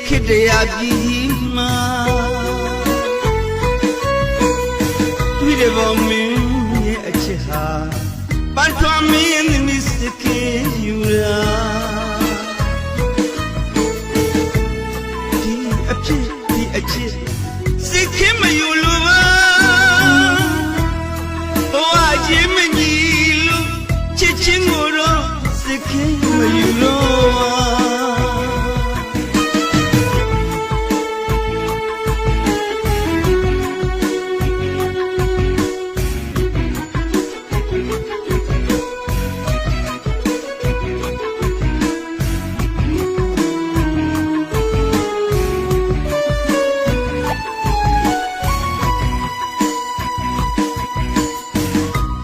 ခေတ္တရာပြည်မှာတွေ့တယ်ဘောမင်းရဲ့အချစ်ဟာပတ်ထွားမင်းသမီးစကေယူရာဒီအဖြစ်စိတ်ခင်မယူလို့ပါဘဝချင်းမကြီးလို့ချစ်ချင်းကိုတော့စိတ်ခင်မယူလို့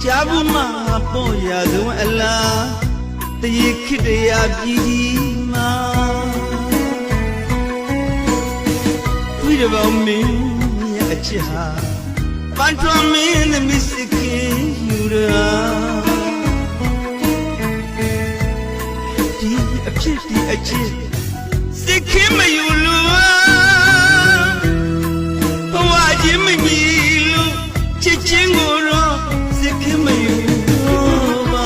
ကြားဘူးမှာပေါ်ရဆုံးအလားတရေခေတ္တရာပြည်မှာတွေ့တယ်ဘောမင်းရဲ့အချစ်ဟာပန်းထွန်းမင်းသမီးစကေယူရာဒီအဖြစ်စိတ်ခင်မယူလို့ဘဝချင်းမကြီးလို့ချစ်ချင်းကိုတော့စိတ်ခင်မယူလို့ပါ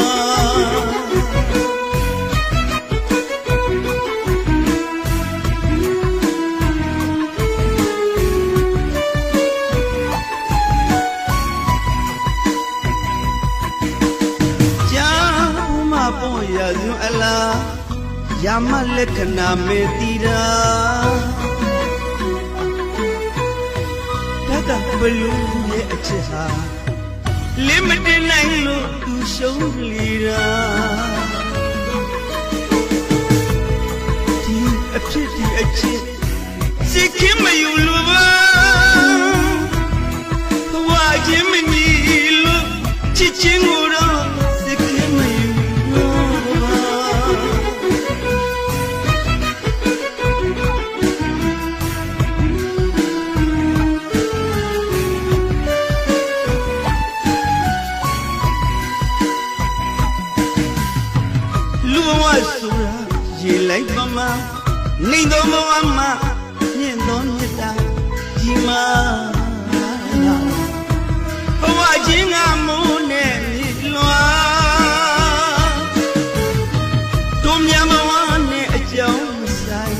ပေါ်ရစွန်းအလားယာမလက္ခဏာမေတီရာတတဘလူရဲ့အချစ်ဟာလင်းမတင်နိုင်လို့သူရှုံးလီရာဒီအဖြစ်စိတ်ခင်မယူလို့ပါဘဝချင်းမကြီးလို့ချစ်ချင်းကိုတော့စိတ်ခင်မယူဆိုတာရေလိုက်ပါမနေတော်ဘဝမှာမြင့်တော်မြတ်တာဒီမှာဘဝချင်းကမိုးနဲ့မြစ်လွှာတို့မြန်ဘဝနဲ့အကြောင်းဆိုင်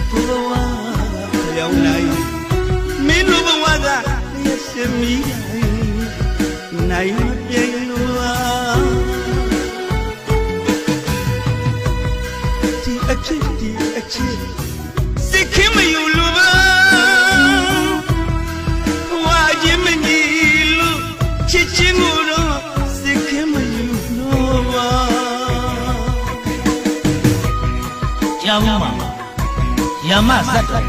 ဘဝပြောင်းလိုက်မင်းတို့ဘဝကရဲ့စမီးနိုင်မပြေလို့အချစ်စိတ်ခင်မယူလို့ပါဘဝချင်းမကြီးလို့ချစ်ချင်းကိုတော့စိတ်ခင်မယူလို့ပါကြားဘူးမှာယာမဇတ်တော်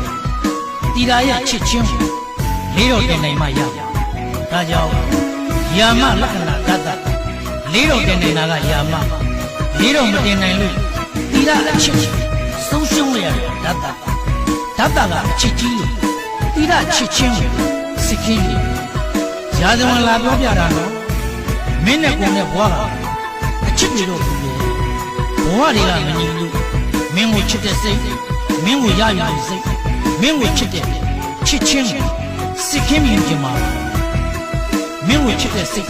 တီရာရဲ့ချစ်ချင်းလေးတော်တင်နိုင်မှရဒါကြောင့်ယာမလက္ခဏာဓာတ်လေးတော်တင်နိုင်တာကယာမလေးတော်မတင်နိုင်လို့တီရာအချစ်ဆုံးရှုံးရတဲ့ဓာတ်ကအချစ်ကြီးလို့တိရချစ်ချင်းစိတ်ကြီးလို့ရာဇဝင်လာပြောပြတာနော်မင်းနဲ့ကိုယ်နဲ့ဘွားကအချစ်တွေတော့ဘဝတွေကမညီလို့မင်းကိုချစ်တဲ့စိတ်မင်းကိုရယူတဲ့စိတ်မင်းကိုချစ်တဲ့ချစ်ချင်းစိတ်ခင်မြင်ကြမှာမင်းကိုချစ်တဲ့စိတ်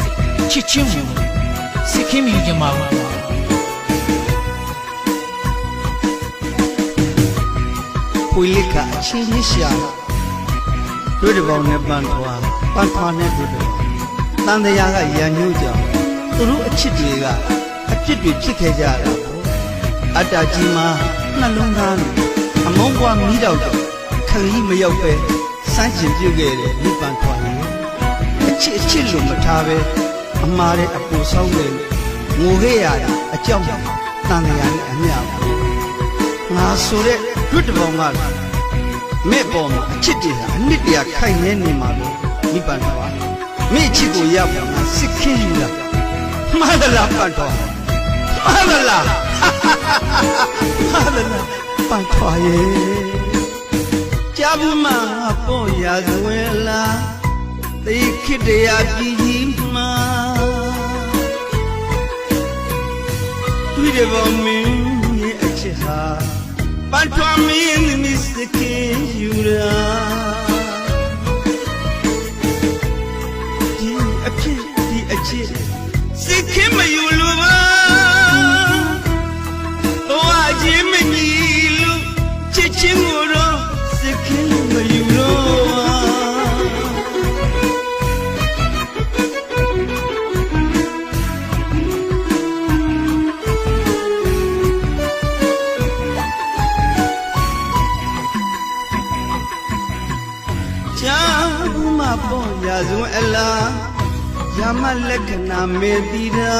ချစ်ချင်းကိုစိတ်ခင်မြင်ကြမှာခွေလိကအချင်းချင်းရှာတွေ့တဲ့ပေါင်းနဲ့ပန်းထွားနဲ့တွေ့တယ်တန်တရားကရန်ညှိုးကြောင်သူတို့အချစ်တွေကအပြစ်တွေဖြစ်ခဲ့ကြတာပေါ့အတ္တကြီးမှာနှလုံးသားအမုန်းပွားမီးတော့ခရီးမရောက်ပဲစမ်းကျင်ပြုတ်ခဲ့တယ်ဒီပန်းထွားရဲ့အချစ်လို့မထားပဲအမှားတဲ့အပူဆောင်းတယ်ငိုခဲ့ရတာအကြောင်းတန်တရားနဲ့အမျှငါဆိုတဲ့လွတ်တပေါင်းကမဲ့ပေါ်မှာအချစ်တွေဟာအနှစ်တရာခိုင်နေနေမှာလို့မိပန်တော်မိချစ်ကိုရပါမှာစစ်ခင်းယူတာမှန်လားပန်တော်မှန်လားပန်တော်ရဲ့ကြားဘူးမှာပေါ်ရစွဲလားသိခေတ္တရာပြည်မှာတွေ့တယ်ဘောမင်းရဲ့အချစ်ဟာပန်ထွားမင်းသမီး တာဒီအဖြစ်ဒီအချစ်စိတ်ခင်မယူလို့ပါဘဝချင်းမညီလို့ချစ်ချင်းကိုတော့စိတ်ခင်မယူလို့ပေါ်ရာဇဝင်အလားရမလက္ခဏာမေတိရာ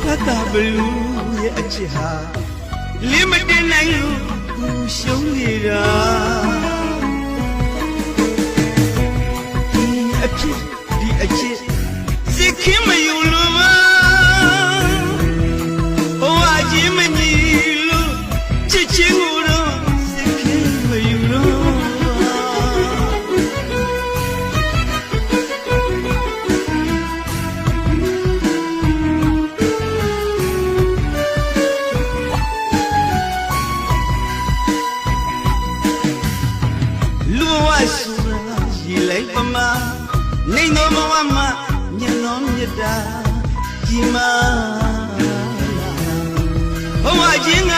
ဖတ်တာဘလူရဲ့အချစ်ဟာလင်းမတင်နိုင်လို့ကိုရှုံးနေတာဒီအဖြစ်ဒီအချစ်စိတ်ခင်မယူလို့ပါဘဝချင်းမညီလို့ချစ်ချင်းကိုတော့စိတ်ခင်မယူလို့နေတော်မဝမညလုံးမြတ်တာကြီးမာဘဝချင်းက